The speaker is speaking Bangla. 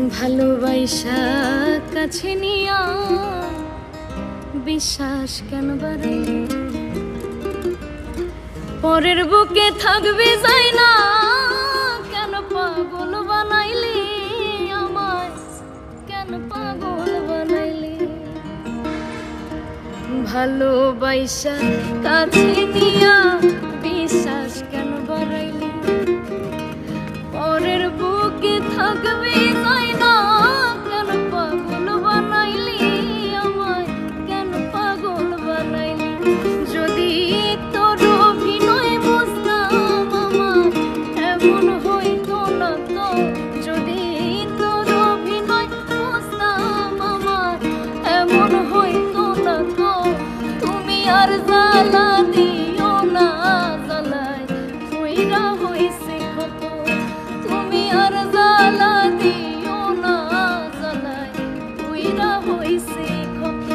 ভালোবাসা কাছে নিয়া বিশ্বাস কেন বাড়াইলি? পরের বুকে থাকবে যাই না কেন পাগল বানাইলি আমায়, কেন পাগল বানাইলি? ভালোবাসা কাছে নিয়া বিশ্বাস কেন বাড়াইলি? পরের বুকে থাকবে যাই না কেন পাগল বানাইলি আমায়, কেন পাগল বানাইলি? যদি তোর অভিনয় বুঝতাম আমার এমন হইতো না তো, যদি তোর অভিনয় বুঝতাম আমার এমন হইতো না তো। তুমি আর জ্বালা দিও না, জ্বালায় হইরা হইছে কত। তুমি আর জ্বালা দিও না, জ্বালায় হইরা হইছে কত।